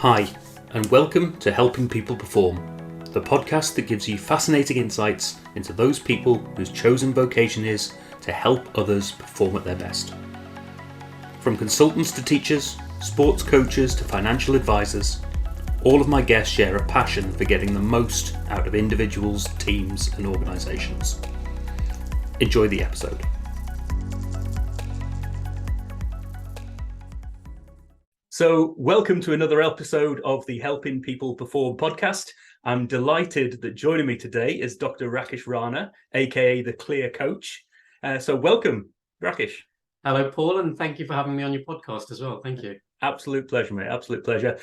Hi, and welcome to Helping People Perform, the podcast that gives you fascinating insights into those people whose chosen vocation is to help others perform at their best. From consultants to teachers, sports coaches to financial advisors, all of my guests share a passion for getting the most out of individuals, teams, and organisations. Enjoy the episode. So, welcome to another episode of the Helping People Perform podcast. I'm delighted that joining me today is Dr. Rakish Rana, aka the Clear Coach. So, welcome, Rakish. Hello, Paul, and thank you for having me on your podcast as well. Thank you. Absolute pleasure, mate. Absolute pleasure.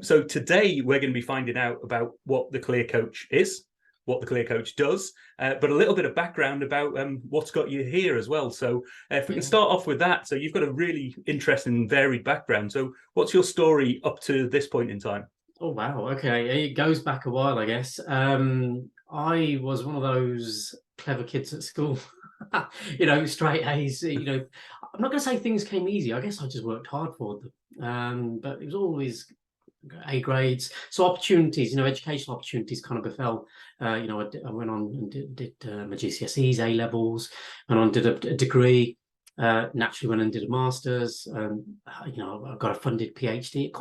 So today we're going to be finding out about what the Clear Coach is, what the Clear Coach does, but a little bit of background about what's got you here as well. So if we can start off with that. So you've got a really interesting and varied background. So what's your story up to this point in time? Oh, wow. Okay. It goes back a while, I guess. I was one of those clever kids at school, straight A's, I'm not going to say things came easy. I guess I just worked hard for them. But it was always A grades. So opportunities, educational opportunities kind of befell. I went on and did my GCSEs, A levels, and on did a degree. Naturally went and did a master's. I got a funded PhD. It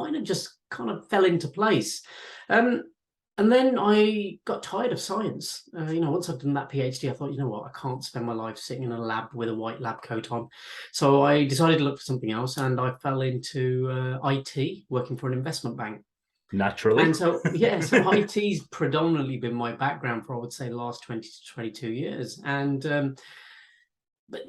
kind of fell into place. And then I got tired of science. Once I'd done that PhD, I thought, you know what, I can't spend my life sitting in a lab with a white lab coat on. So I decided to look for something else, and I fell into IT, working for an investment bank. Naturally. And so IT's predominantly been my background for, I would say, the last 20 to 22 years. And, but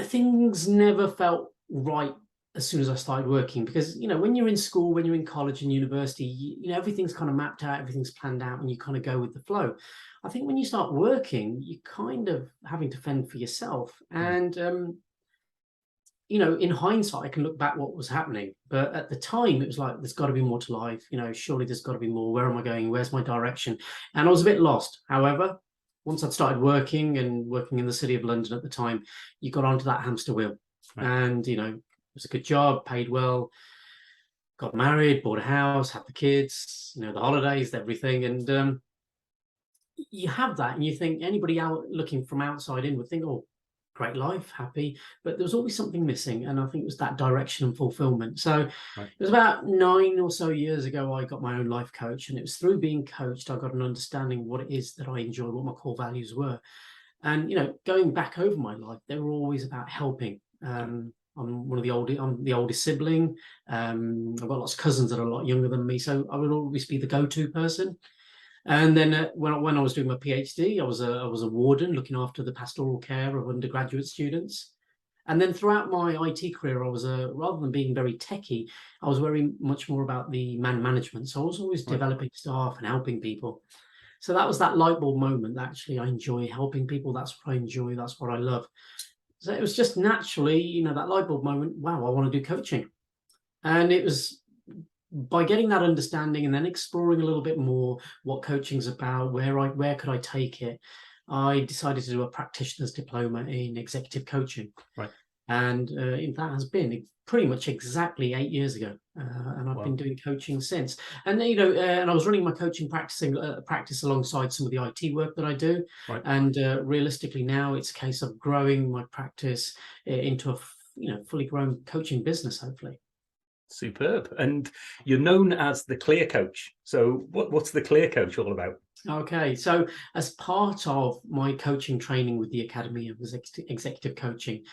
things never felt right as soon as I started working, because when you're in school, when you're in college and university, everything's kind of mapped out, everything's planned out, and you kind of go with the flow. I think when you start working, you're kind of having to fend for yourself. And in hindsight, I can look back what was happening, but at the time it was like, there's got to be more to life. Surely there's got to be more. Where am I going? Where's my direction? And I was a bit lost. However, once I'd started working in the city of London at the time, you got onto that hamster wheel. Right. And it was a good job, paid well, got married, bought a house, had the kids, the holidays, everything. And you have that, and you think anybody out looking from outside in would think, oh, great life, happy. But there was always something missing. And I think it was that direction and fulfillment. So Right. It was about 9 or so years ago, I got my own life coach. And it was through being coached, I got an understanding of what it is that I enjoy, what my core values were. And, going back over my life, they were always about helping. I'm the oldest sibling. I've got lots of cousins that are a lot younger than me, so I would always be the go-to person. And then when I was doing my PhD, I was a warden looking after the pastoral care of undergraduate students. And then throughout my IT career, I was rather than being very techie, I was very much more about the man management. So I was always developing staff and helping people. So that was that light bulb moment that actually I enjoy helping people. That's what I enjoy. That's what I love. So it was just naturally, that light bulb moment, wow, I want to do coaching. And it was by getting that understanding and then exploring a little bit more what coaching's about, where could I take it, I decided to do a practitioner's diploma in executive coaching. Right. And that has been pretty much exactly 8 years ago. And I've been doing coaching since. And, and I was running my coaching practice alongside some of the IT work that I do. Right. And realistically now it's a case of growing my practice into a fully grown coaching business, hopefully. Superb. And you're known as the Clear Coach. So what's the Clear Coach all about? Okay, so as part of my coaching training with the Academy of Executive Coaching,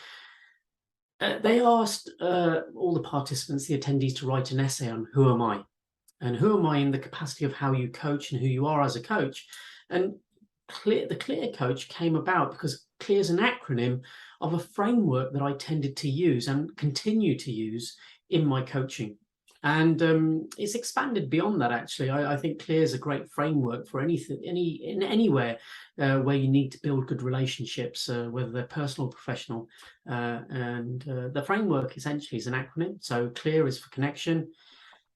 they asked all the participants, the attendees, to write an essay on who am I? And who am I in the capacity of how you coach and who you are as a coach? And the Clear Coach came about because Clear is an acronym of a framework that I tended to use and continue to use in my coaching. And it's expanded beyond that, actually. I think Clear is a great framework for anywhere where you need to build good relationships, whether they're personal or professional. And the framework essentially is an acronym. So Clear is for connection.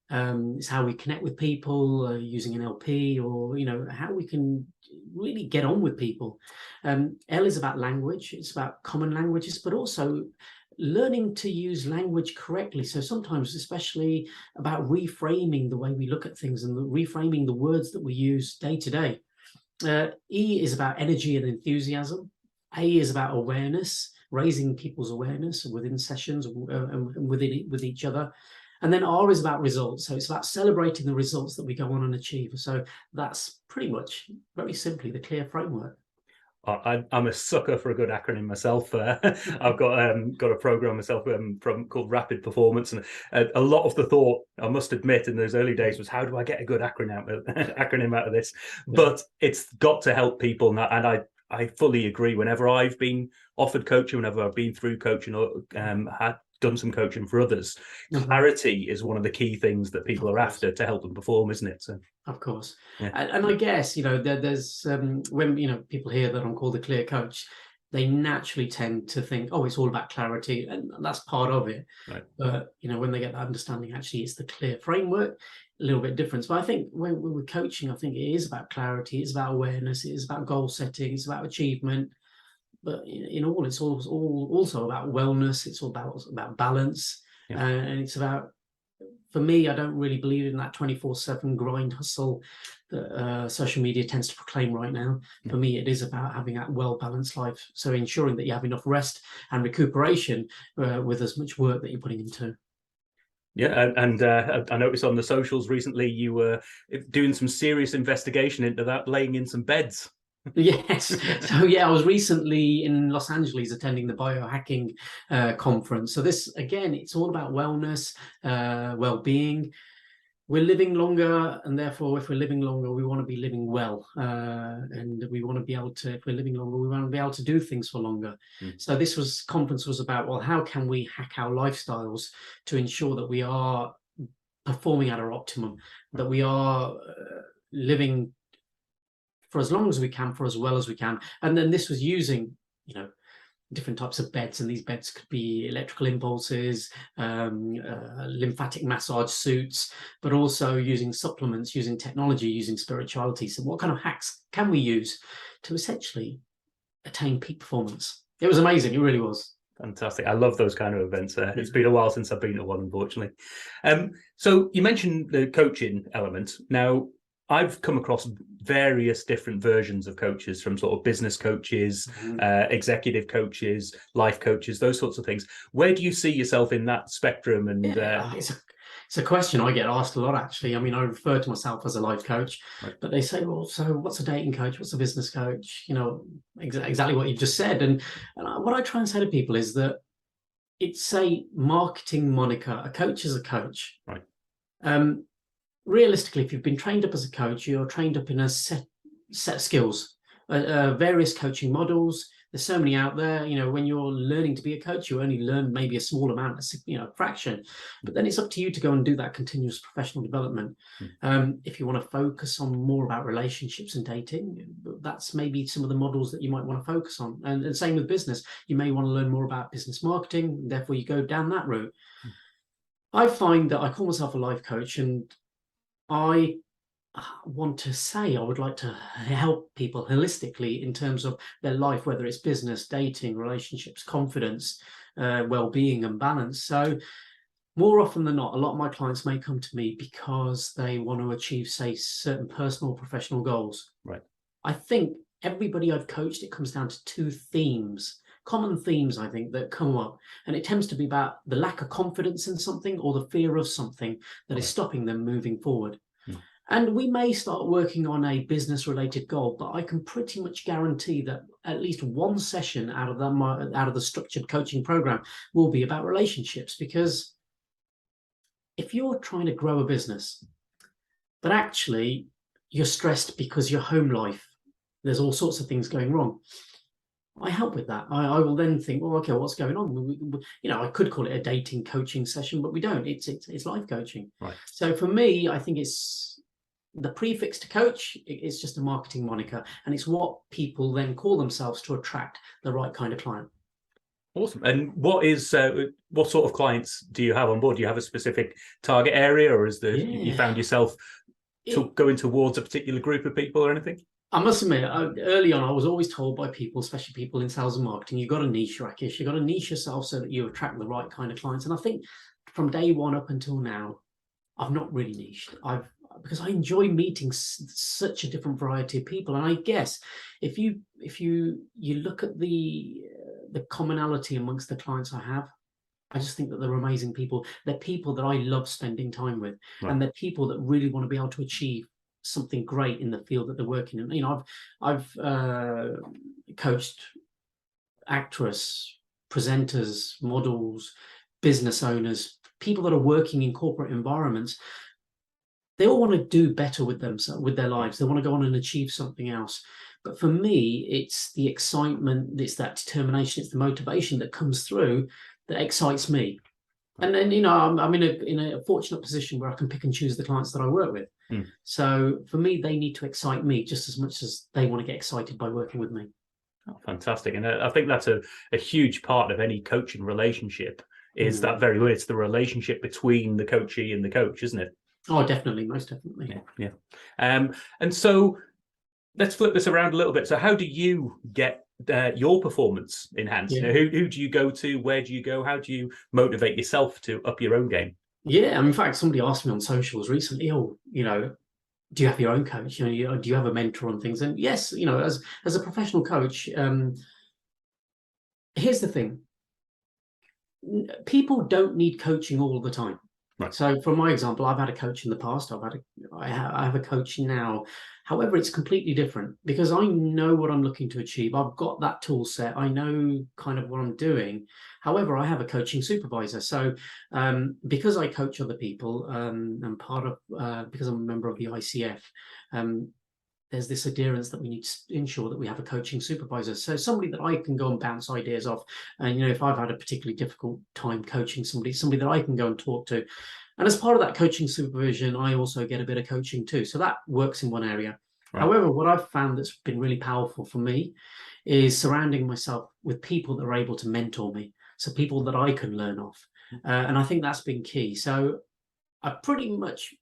It's how we connect with people using an LP, or how we can really get on with people. L is about language. It's about common languages, but also learning to use language correctly. So sometimes, especially about reframing the way we look at things and reframing the words that we use day to day. E is about energy and enthusiasm. A is about awareness, raising people's awareness within sessions and with each other. And then R is about results. So it's about celebrating the results that we go on and achieve. So that's pretty much, very simply, the CLEAR framework. I'm a sucker for a good acronym myself. I've got a program myself called Rapid Performance, and a lot of the thought, I must admit, in those early days was, how do I get a good acronym out of this? Yeah. But it's got to help people, and I fully agree. Whenever I've been offered coaching, whenever I've been through coaching or had done some coaching for others, clarity is one of the key things that people are after to help them perform, isn't it? So. Of course. Yeah. And I guess, there's when, people hear that I'm called the CLEAR coach, they naturally tend to think, oh, it's all about clarity. And that's part of it. Right. But, when they get that understanding, actually, it's the CLEAR framework, a little bit different. But I think when we're coaching, I think it is about clarity. It's about awareness. It is about goal setting. It's about achievement. But in all, it's also about wellness. It's all about balance. Yeah. And it's about, for me, I don't really believe in that 24/7 grind hustle that social media tends to proclaim right now. For me, it is about having that well-balanced life. So ensuring that you have enough rest and recuperation with as much work that you're putting into. Yeah, and I noticed on the socials recently you were doing some serious investigation into that, laying in some beds. Yes. So yeah, I was recently in Los Angeles attending the biohacking conference. So this, again, it's all about wellness, well-being. We're living longer, and therefore, if we're living longer, we want to be living well, and we want to be able to. If we're living longer, we want to be able to do things for longer. So this conference was about, well, how can we hack our lifestyles to ensure that we are performing at our optimum, that we are living for as long as we can, for as well as we can. And then this was using, different types of beds, and these beds could be electrical impulses, lymphatic massage suits, but also using supplements, using technology, using spirituality. So what kind of hacks can we use to essentially attain peak performance? It was amazing. It really was. Fantastic. I love those kind of events. It's been a while since I've been to one, unfortunately. So you mentioned the coaching element. Now, I've come across various different versions of coaches, from sort of business coaches, executive coaches, life coaches, those sorts of things. Where do you see yourself in that spectrum? And it's a question I get asked a lot, actually. I mean, I refer to myself as a life coach, right. But they say, well, so what's a dating coach? What's a business coach? Exactly what you've just said. And what I try and say to people is that it's a marketing moniker. A coach is a coach. Right. Realistically, if you've been trained up as a coach, you're trained up in a set of skills, various coaching models. There's so many out there. When you're learning to be a coach, you only learn maybe a small amount, a fraction. But then it's up to you to go and do that continuous professional development. If you want to focus on more about relationships and dating, that's maybe some of the models that you might want to focus on. And same with business. You may want to learn more about business marketing. Therefore, you go down that route. I find that I call myself a life coach, and I want to say I would like to help people holistically in terms of their life, whether it's business, dating, relationships, confidence, well-being and balance. So more often than not, a lot of my clients may come to me because they want to achieve, say, certain personal or professional goals. Right. I think everybody I've coached, it comes down to two themes. Common themes, I think, that come up, and it tends to be about the lack of confidence in something or the fear of something that is stopping them moving forward. And we may start working on a business-related goal, but I can pretty much guarantee that at least one session out of the structured coaching program will be about relationships. Because if you're trying to grow a business, but actually you're stressed because your home life, there's all sorts of things going wrong, I help with that. I will then think, well, okay, what's going on? I could call it a dating coaching session, but we don't. It's life coaching. Right. So for me, I think it's the prefix to coach. It's just a marketing moniker, and it's what people then call themselves to attract the right kind of client. Awesome. And what sort of clients do you have on board? Do you have a specific target area, or you found yourself going towards a particular group of people or anything? I must admit, early on, I was always told by people, especially people in sales and marketing, you've got a niche, Rakish. You've got to niche yourself so that you attract the right kind of clients. And I think from day one up until now, I've not really niched. Because I enjoy meeting such a different variety of people. And I guess if you look at the commonality amongst the clients I have, I just think that they're amazing people. They're people that I love spending time with, Right. and they're people that really want to be able to achieve something great in the field that they're working in. I've coached actress, presenters, models, business owners, people that are working in corporate environments. They all want to do better with themselves, with their lives. They want to go on and achieve something else. But for me, it's the excitement, it's that determination, it's the motivation that comes through that excites me. And then, I'm in a fortunate position where I can pick and choose the clients that I work with. So for me, they need to excite me just as much as they want to get excited by working with me. Oh, fantastic. And I think that's a huge part of any coaching relationship is that very way. It's the relationship between the coachee and the coach, isn't it? Oh, definitely. Most definitely. Yeah. And so let's flip this around a little bit. So how do you get your performance enhanced? Yeah. Who do you go to? Where do you go? How do you motivate yourself to up your own game? Yeah. In fact, somebody asked me on socials recently, do you have your own coach? Do you have a mentor on things? And yes, as a professional coach, here's the thing. People don't need coaching all the time. Right. So, for my example, I've had a coach in the past. I have a coach now. However, it's completely different because I know what I'm looking to achieve. I've got that tool set. I know kind of what I'm doing. However, I have a coaching supervisor. So, because I coach other people, and because I'm a member of the ICF, there's this adherence that we need to ensure that we have a coaching supervisor. So somebody that I can go and bounce ideas off. And, if I've had a particularly difficult time coaching somebody that I can go and talk to. And as part of that coaching supervision, I also get a bit of coaching too. So that works in one area. Right. However, what I've found that's been really powerful for me is surrounding myself with people that are able to mentor me. So people that I can learn off. And I think that's been key. So I pretty much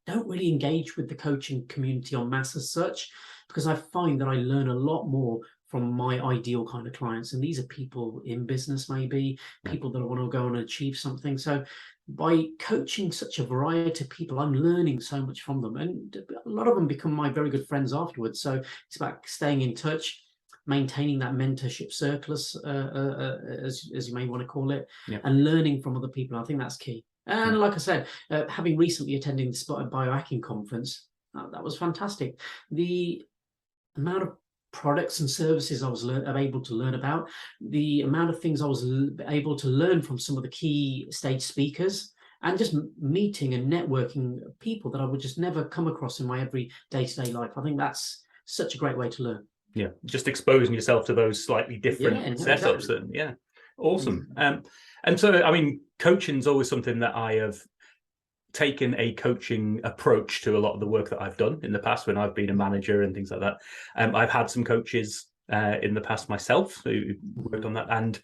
don't really engage with the coaching community en masse as such, because I find that I learn a lot more from my ideal kind of clients. And these are people in business, maybe people that want to go and achieve something. So by coaching such a variety of people, I'm learning so much from them. And a lot of them become my very good friends afterwards. So it's about staying in touch, maintaining that mentorship circle, as you may want to call it, and learning from other people. I think that's key. And like I said, having recently attended the Spotted Biohacking Conference, that was fantastic. The amount of products and services I was able to learn about, the amount of things I was able to learn from some of the key stage speakers, and just meeting and networking people that I would just never come across in my every day-to-day life. I think that's such a great way to learn. Yeah, just exposing yourself to those slightly different setups. Exactly. Awesome. And so, I mean, coaching is always something that I have taken a coaching approach to a lot of the work that I've done in the past when I've been a manager and things like that. I've had some coaches in the past myself who worked on that, and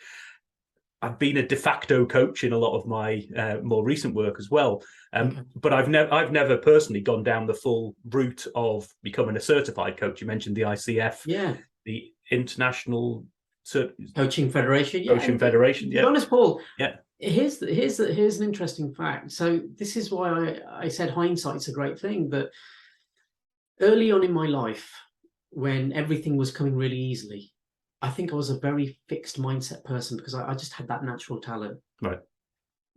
I've been a de facto coach in a lot of my more recent work as well. But I've never personally gone down the full route of becoming a certified coach. You mentioned the ICF, the International Coaching Federation. Coaching Federation. To be honest, Paul. Here's an interesting fact. So this is why I said hindsight's a great thing. But early on in my life, when everything was coming really easily, I think I was a very fixed mindset person because I just had that natural talent. Right.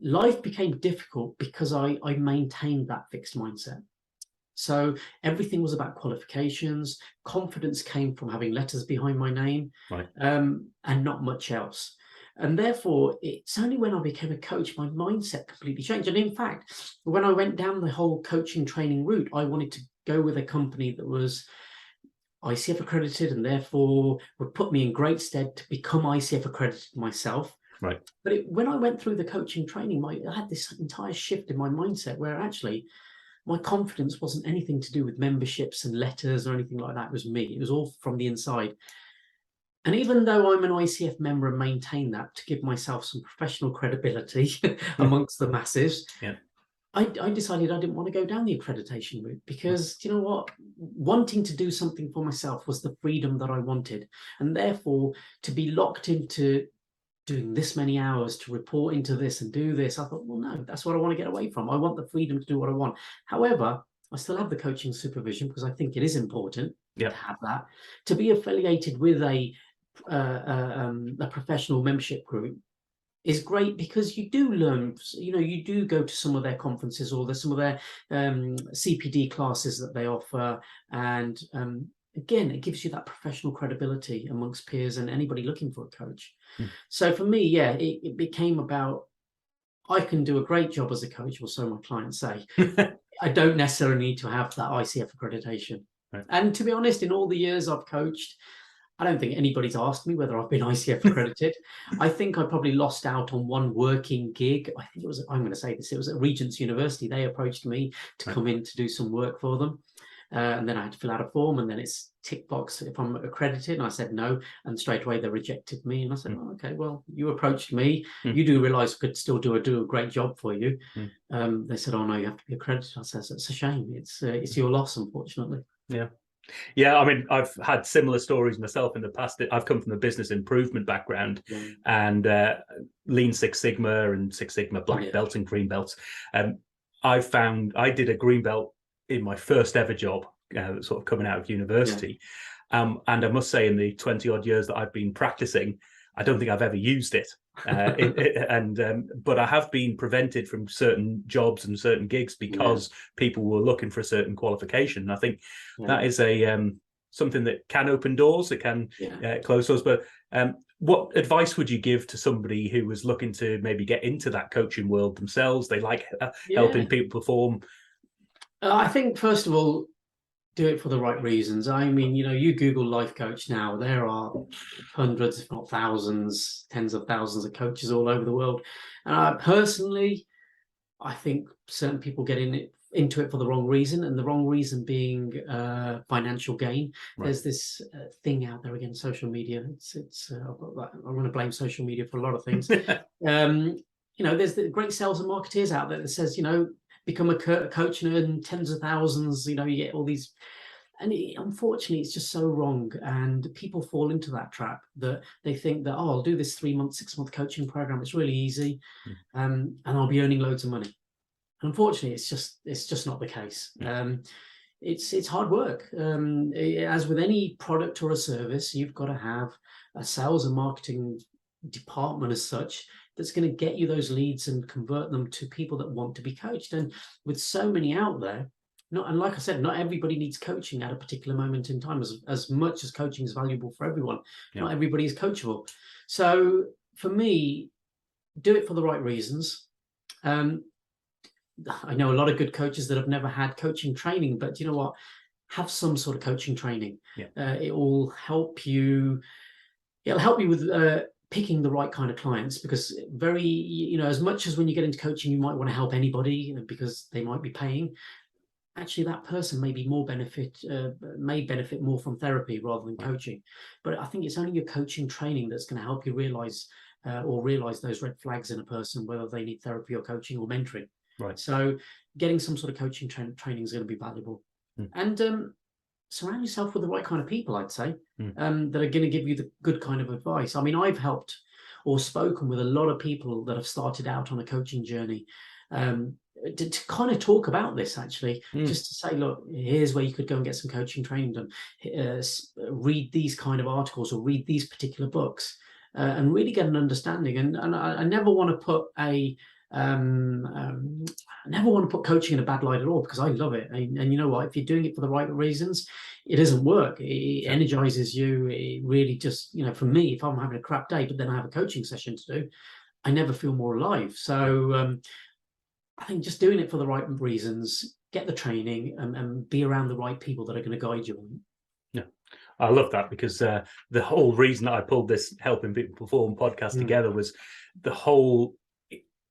Life became difficult because I maintained that fixed mindset. So everything was about qualifications. Confidence came from having letters behind my name, and not much else. And therefore, it's only when I became a coach, my mindset completely changed. And in fact, when I went down the whole coaching training route, I wanted to go with a company that was ICF accredited and therefore would put me in great stead to become ICF accredited myself. Right. But when I went through the coaching training, I had this entire shift in my mindset where actually my confidence wasn't anything to do with memberships and letters or anything like that. It was me. It was all from the inside. And even though I'm an ICF member and maintain that to give myself some professional credibility amongst the masses, I decided I didn't want to go down the accreditation route because, you know what, wanting to do something for myself was the freedom that I wanted. And therefore, to be locked into doing this many hours to report into this and do this, I thought, well, no, that's what I want to get away from. I want the freedom to do what I want. However, I still have the coaching supervision because I think it is important to have that. To be affiliated with a professional membership group is great because you do learn, you do go to some of their conferences or some of their CPD classes that they offer. And again, it gives you that professional credibility amongst peers and anybody looking for a coach. So for me, yeah, it became about, I can do a great job as a coach, or so my clients say. I don't necessarily need to have that ICF accreditation. Right. And to be honest, in all the years I've coached, I don't think anybody's asked me whether I've been ICF accredited. I think I probably lost out on one working gig. I think it was, I'm going to say this, it was at Regent's University. They approached me to come in to do some work for them. And then I had to fill out a form, and then it's tick box if I'm accredited. And I said no, and straight away they rejected me. And I said, oh, okay, well, you approached me. You do realize I could still do a great job for you. They said, oh no, you have to be accredited. I said, it's a shame. It's your loss, unfortunately. Yeah, I mean, I've had similar stories myself in the past. I've come from the business improvement background, and Lean Six Sigma and Six Sigma black belt and green belts. I found I did a green belt in my first ever job, sort of coming out of university. And I must say, in the 20 odd years that I've been practicing, I don't think I've ever used it. But I have been prevented from certain jobs and certain gigs because people were looking for a certain qualification. And I think that is a something that can open doors, it can close doors. But what advice would you give to somebody who was looking to maybe get into that coaching world themselves? They like helping people perform. I think, first of all, do it for the right reasons. I mean, you Google life coach now, there are hundreds, if not thousands, tens of thousands of coaches all over the world. And personally, I think certain people get into it for the wrong reason, and the wrong reason being financial gain. Right. There's this thing out there, again, social media. I'm going to blame social media for a lot of things. There's the great sales and marketeers out there that says, become a coach and earn tens of thousands, you get all these, and unfortunately it's just so wrong, and people fall into that trap that they think that, I'll do this 3-month 6-month coaching program, it's really easy, and I'll be earning loads of money. And unfortunately it's just not the case. It's hard work. As with any product or a service, you've got to have a sales and marketing department as such that's going to get you those leads and convert them to people that want to be coached. And with so many out there, and like I said, not everybody needs coaching at a particular moment in time. As much as coaching is valuable for everyone, not everybody is coachable. So for me, do it for the right reasons. I know a lot of good coaches that have never had coaching training, but you know what? Have some sort of coaching training. It will help you. It'll help you with picking the right kind of clients, because as much as when you get into coaching, you might want to help anybody because they might be paying. Actually, that person may benefit more from therapy rather than coaching. But I think it's only your coaching training that's going to help you realize those red flags in a person, whether they need therapy or coaching or mentoring. Right. So getting some sort of coaching training is going to be valuable. And surround yourself with the right kind of people, I'd say, that are going to give you the good kind of advice. I mean, I've helped or spoken with a lot of people that have started out on a coaching journey, to kind of talk about this, actually, just to say, look, here's where you could go and get some coaching training done. Read these kind of articles or read these particular books, and really get an understanding. And I never want to put I never want to put coaching in a bad light at all, because I love it. And you know what? If you're doing it for the right reasons, it doesn't work. It energizes you. It really just, for me, if I'm having a crap day, but then I have a coaching session to do, I never feel more alive. So I think just doing it for the right reasons, get the training, and be around the right people that are going to guide you on it. I love that, because the whole reason that I pulled this Helping People Perform podcast together was the whole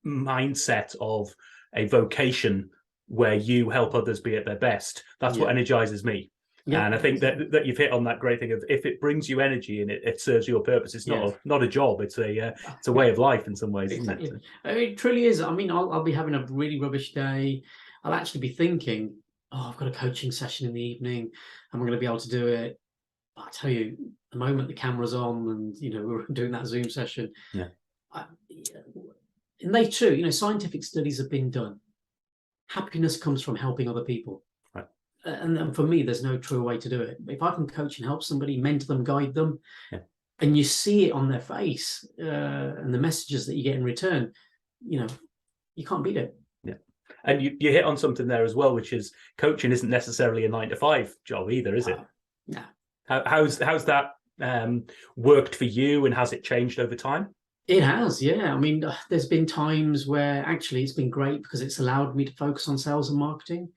mindset of a vocation where you help others be at their best. That's what energizes me. Yeah, And I think that you've hit on that great thing of, if it brings you energy and it serves your purpose, it's not a job, it's a way of life in some ways, exactly. isn't it? It truly is. I mean, I'll be having a really rubbish day. I'll actually be thinking, oh, I've got a coaching session in the evening. Am I going to be able to do it? But I tell you, the moment the camera's on and we're doing that Zoom session, Yeah. And they too, scientific studies have been done. Happiness comes from helping other people. Right. And for me, there's no truer way to do it. If I can coach and help somebody, mentor them, guide them, Yeah. and you see it on their face, and the messages that you get in return, you can't beat it. Yeah. And you hit on something there as well, which is coaching isn't necessarily a 9-to-5 job either, is it? No. How's that worked for you, and has it changed over time? It has, yeah. I mean, there's been times where actually it's been great because it's allowed me to focus on sales and marketing.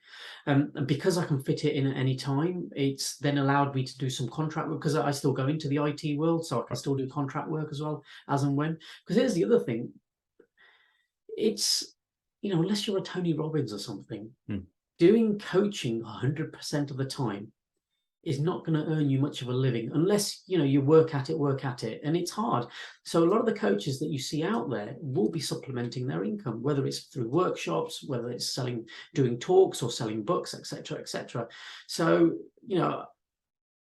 And because I can fit it in at any time, it's then allowed me to do some contract work, because I still go into the IT world, so I can still do contract work as well, as and when. Because here's the other thing. It's, unless you're a Tony Robbins or something, doing coaching 100% of the time is not going to earn you much of a living unless you work at it, and it's hard. So a lot of the coaches that you see out there will be supplementing their income, whether it's through workshops, whether it's doing talks or selling books, etc. So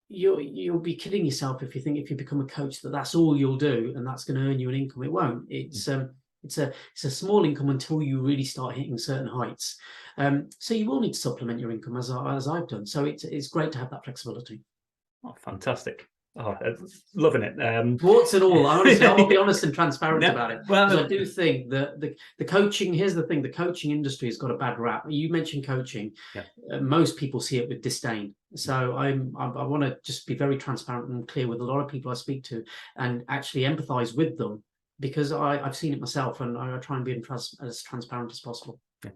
you'll be kidding yourself if you think, if you become a coach, that's all you'll do and that's going to earn you an income. It won't. It's a small income until you really start hitting certain heights. So you will need to supplement your income, as I've done. So it's great to have that flexibility. Oh, fantastic. Oh, loving it. Warts and all. Honestly, I'll be honest and transparent about it. Well, because I do think that the coaching, here's the thing, the coaching industry has got a bad rap. You mentioned coaching. Yeah. Most people see it with disdain. So I want to just be very transparent and clear with a lot of people I speak to, and actually empathize with them, because I've seen it myself, and I try and be as transparent as possible. Yeah.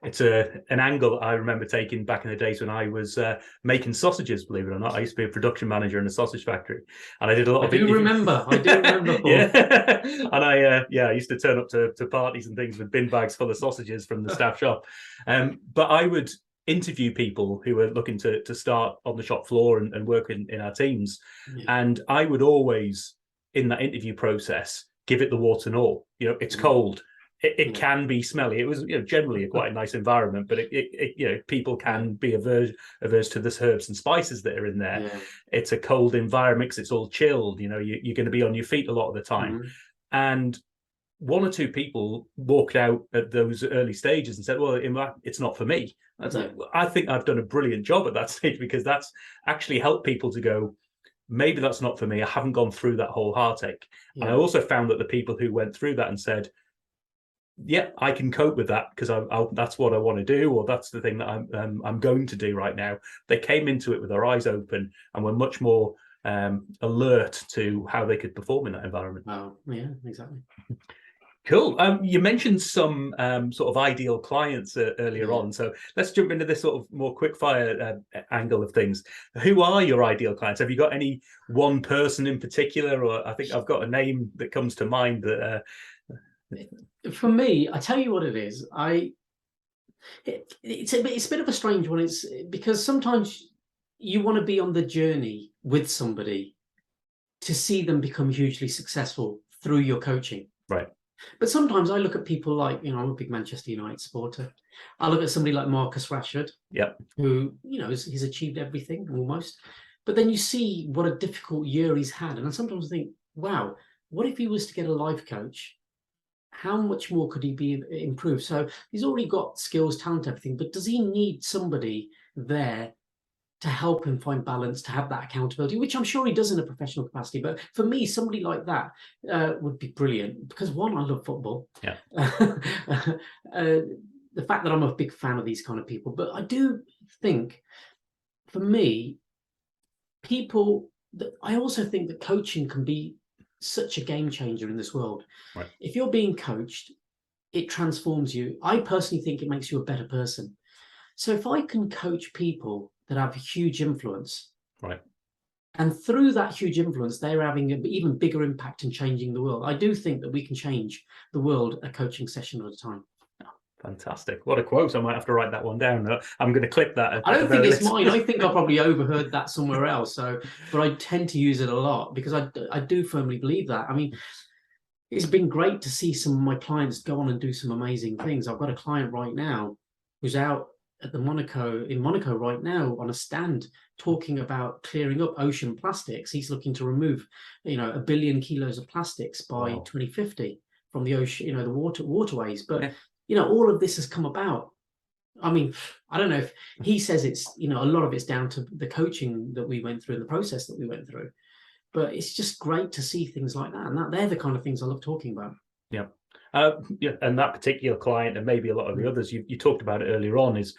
It's an angle I remember taking back in the days when I was making sausages, believe it or not. I used to be a production manager in a sausage factory, and I did a lot of interviews. I do remember. Yeah. And I used to turn up to parties and things with bin bags full of sausages from the staff shop. But I would interview people who were looking to start on the shop floor and work in our teams. Yeah. And I would always, in that interview process, give it the warts and all. It's cold. It can be smelly. It was generally quite a nice environment, but people can be averse to the herbs and spices that are in there. Yeah. It's a cold environment because it's all chilled. You're going to be on your feet a lot of the time. Mm-hmm. And one or two people walked out at those early stages and said, well, it's not for me. I think I've done a brilliant job at that stage, because that's actually helped people to go, maybe that's not for me. I haven't gone through that whole heartache. Yeah. And I also found that the people who went through that and said, yeah, I can cope with that because that's what I want to do, or that's the thing that I'm going to do right now. They came into it with their eyes open and were much more alert to how they could perform in that environment. Oh, yeah, exactly. Cool. You mentioned some sort of ideal clients earlier on, so let's jump into this sort of more quickfire angle of things. Who are your ideal clients? Have you got any one person in particular, or I think I've got a name that comes to mind that. For me, I tell you what it is. It's a bit of a strange one. It's because sometimes you want to be on the journey with somebody to see them become hugely successful through your coaching. Right. But sometimes I look at people like, I'm a big Manchester United supporter. I look at somebody like Marcus Rashford, who, he's achieved everything almost. But then you see what a difficult year he's had. And I sometimes think, wow, what if he was to get a life coach? How much more could he be improved? So he's already got skills, talent, everything, but does he need somebody there to help him find balance, to have that accountability, which I'm sure he does in a professional capacity? But for me, somebody like that would be brilliant, because one, I love football. Yeah. The fact that I'm a big fan of these kind of people, but I do think, for me, I also think that coaching can be such a game changer in this world. Right. If you're being coached, it transforms you. I personally think it makes you a better person. So if I can coach people that have a huge influence, right, and through that huge influence, they're having an even bigger impact in changing the world, I do think that we can change the world a coaching session at a time. Fantastic. What a quote. I might have to write that one down. I'm going to clip that. I don't think it's mine. I think I probably overheard that somewhere else. So, but I tend to use it a lot because I do firmly believe that. I mean, it's been great to see some of my clients go on and do some amazing things. I've got a client right now who's out at in Monaco right now on a stand talking about clearing up ocean plastics. He's looking to remove, 1 billion kilos of plastics by 2050 from the ocean, the waterways. But all of this has come about. I mean, I don't know if he says it's, a lot of it's down to the coaching that we went through and the process that we went through. But it's just great to see things like that. And they're the kind of things I love talking about. Yeah. And that particular client, and maybe a lot of the others, you talked about it earlier on, is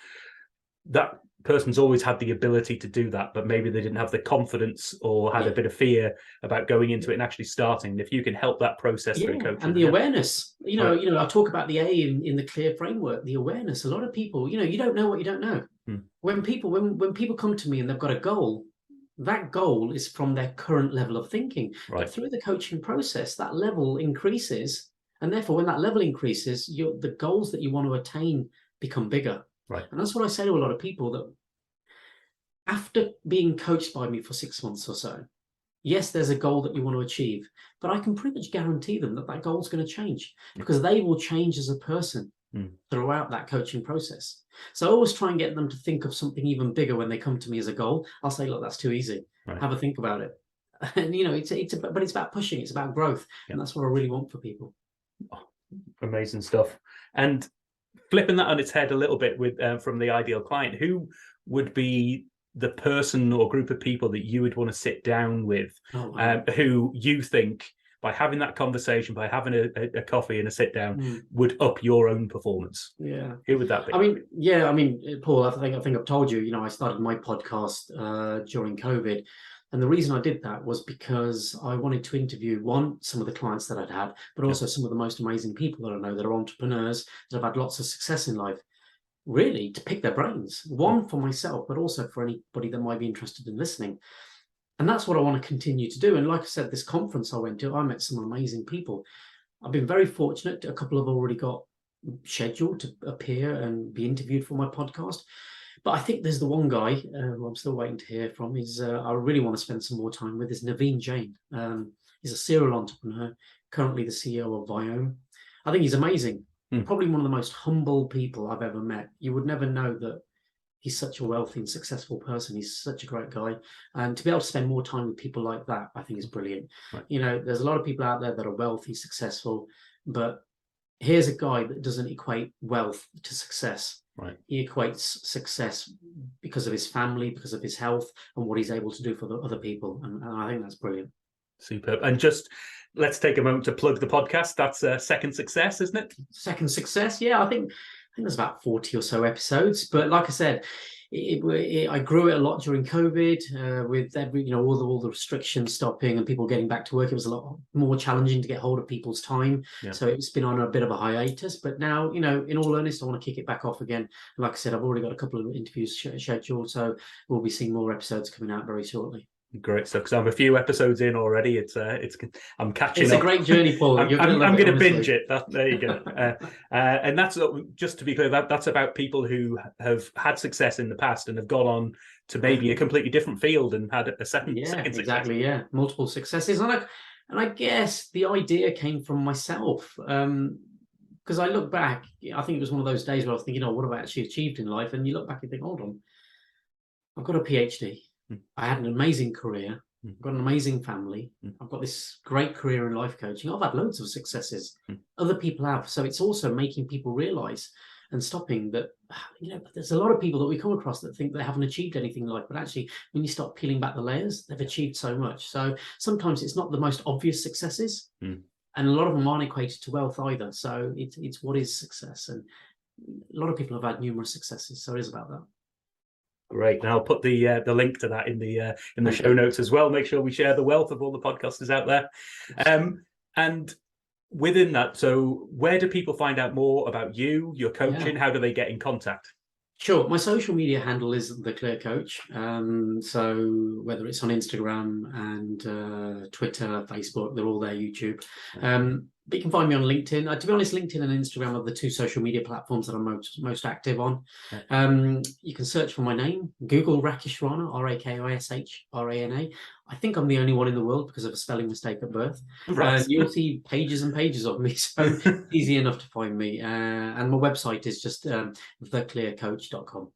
that person's always had the ability to do that, but maybe they didn't have the confidence or had a bit of fear about going into it and actually starting. If you can help that process through coaching. And the awareness, I talk about the A in the clear framework, the awareness. A lot of people, you don't know what you don't know. When people come to me and they've got a goal, that goal is from their current level of thinking. But through the coaching process, that level increases. And therefore, when that level increases, the goals that you want to attain become bigger. Right. And that's what I say to a lot of people, that after being coached by me for 6 months or so, yes, there's a goal that you want to achieve, but I can pretty much guarantee them that goal is going to change because they will change as a person throughout that coaching process. So I always try and get them to think of something even bigger when they come to me as a goal. I'll say, look, that's too easy. Right. Have a think about it. And, it's about pushing, it's about growth. And that's what I really want for people. Oh, amazing stuff. And flipping that on its head a little bit with from the ideal client, who would be the person or group of people that you would want to sit down with, who you think by having that conversation, by having a coffee and a sit down, would up your own performance? Yeah. Who would that be? I mean, Paul, I think I've told you, I started my podcast during COVID. And the reason I did that was because I wanted to interview, some of the clients that I'd had, but also some of the most amazing people that I know that are entrepreneurs, that have had lots of success in life, really to pick their brains. One, for myself, but also for anybody that might be interested in listening. And that's what I want to continue to do. And like I said, this conference I went to, I met some amazing people. I've been very fortunate. A couple have already got scheduled to appear and be interviewed for my podcast. But I think there's the one guy who I'm still waiting to hear from. I really want to spend some more time with, is Naveen Jain. He's a serial entrepreneur, currently the CEO of Viome. I think he's amazing. Probably one of the most humble people I've ever met. You would never know that he's such a wealthy and successful person. He's such a great guy. And to be able to spend more time with people like that, I think is brilliant. Right. There's a lot of people out there that are wealthy, successful, but here's a guy that doesn't equate wealth to success. Right. He equates success because of his family, because of his health, and what he's able to do for the other people. And I think that's brilliant. Superb. And just let's take a moment to plug the podcast. That's Second Success, isn't it? Second Success, yeah. I think there's about 40 or so episodes. But like I said, I grew it a lot during COVID with every, all the restrictions stopping and people getting back to work. It was a lot more challenging to get hold of people's time. Yeah. So it's been on a bit of a hiatus. But now, in all earnest, I want to kick it back off again. And like I said, I've already got a couple of interviews scheduled. So we'll be seeing more episodes coming out very shortly. Great stuff, because I'm a few episodes in already. I'm catching up. It's a great journey, Paul. I'm going to binge it. There you go. And that's, just to be clear, that's about people who have had success in the past and have gone on to maybe a completely different field and had a second success. Exactly. Yeah, multiple successes. And I guess the idea came from myself. Because I look back, I think it was one of those days where I was thinking, what have I actually achieved in life? And you look back and think, hold on, I've got a PhD. I had an amazing career. I've got an amazing family. I've got this great career in life coaching. I've had loads of successes. Other people have. So it's also making people realize and stopping that, there's a lot of people that we come across that think they haven't achieved anything in life. But actually, when you start peeling back the layers, they've achieved so much. So sometimes it's not the most obvious successes. And a lot of them aren't equated to wealth either. So it's what is success. And a lot of people have had numerous successes. So it is about that. Great. And I'll put the link to that in the show notes as well. Make sure we share the wealth of all the podcasters out there. And within that, so where do people find out more about you, your coaching? How do they get in contact? Sure. My social media handle is The Clear Coach. So whether it's on Instagram and Twitter, Facebook, they're all there, YouTube. But you can find me on LinkedIn. To be honest, LinkedIn and Instagram are the two social media platforms that I'm most active on. You can search for my name, Google Rakish Rana, Rakishrana. I think I'm the only one in the world because of a spelling mistake at birth. Right. You'll see pages and pages of me, so it's easy enough to find me. And my website is just theclearcoach.com.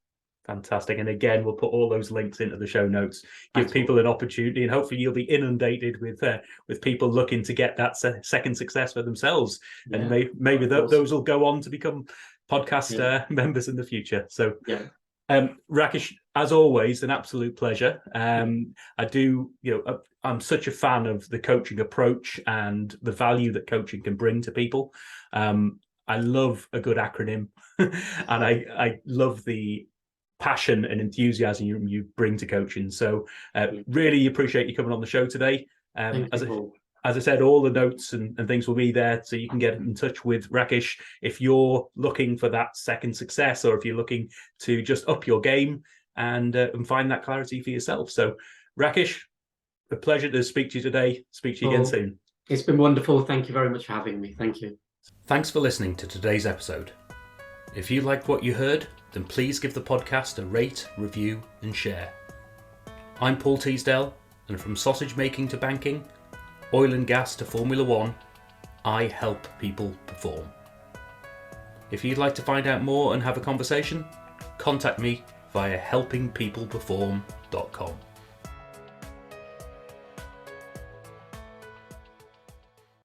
Fantastic. And again, we'll put all those links into the show notes, give Thanks, people an opportunity, and hopefully you'll be inundated with people looking to get that second success for themselves. Yeah, and maybe those will go on to become podcast members in the future. So Rakish, as always, an absolute pleasure. I'm such a fan of the coaching approach and the value that coaching can bring to people. I love a good acronym and I love the passion and enthusiasm you bring to coaching. So really appreciate you coming on the show today. As I said, all the notes and things will be there, so you can get in touch with Rakish if you're looking for that second success, or if you're looking to just up your game and find that clarity for yourself. So Rakish, a pleasure to speak to you today. Speak to you again soon. It's been wonderful. Thank you very much for having me. Thank you. Thanks for listening to today's episode. If you liked what you heard, then please give the podcast a rate, review and share. I'm Paul Teasdale, and from sausage making to banking, oil and gas to Formula One, I help people perform. If you'd like to find out more and have a conversation, contact me via helpingpeopleperform.com.